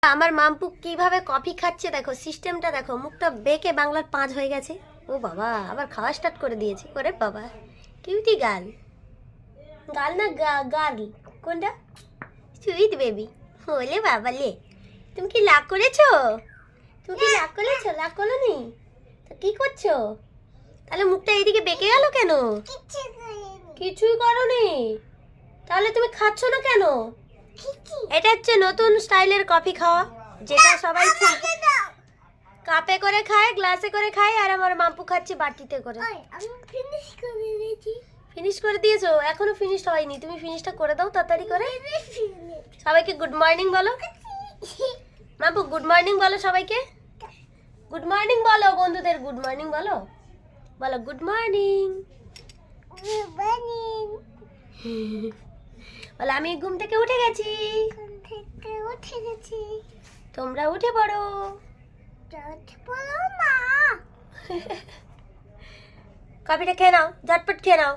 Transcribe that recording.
আমার মাম্পু কিভাবে কফি খাচ্ছে দেখো, সিস্টেমটা দেখো, মুখটা বেঁকে বাংলার 5 হয়ে গেছে। ও বাবা, আবার খাওয়া স্টার্ট করে দিয়েছে। ওরে বাবা, কিউটি গার্ল। গার্ল না গার্ল কোনটা? Sweet baby. ওলে বাবা লে, তুমি কি লাগ করেছো? তুমি কি লাগ করেছো? লাগ করোনি তো কি করছো? তাহলে মুখটা এইদিকে বেঁকে গেল কেন? কিছুই করোনি, তাহলে তুমি খাচ্ছ না কেন? এটা হচ্ছে নতুন স্টাইলের কফি খাওয়া, যেটা সবাই কাপে করে খায়, গ্লাসে করে খায়, আর আমার মাম্পু খাচ্ছে বাটিতে করে। ফিনিশ করে দিয়েছো? এখনো ফিনিশ হয়নি, তুমি ফিনিশটা করে দাও তাড়াতাড়ি করে। সবাইকে গুড মর্নিং বলো। মাম্পু গুড মর্নিং বলো সবাইকে। গুড মর্নিং বলো বন্ধুদের, গুড মর্নিং বলো। বলো গুড মর্নিং। বলো আমি ঘুম থেকে উঠে গেছি। তোমরা উঠে পড়ো। কফিটা খেয়ে নাও, ঝটপট খেয়ে নাও।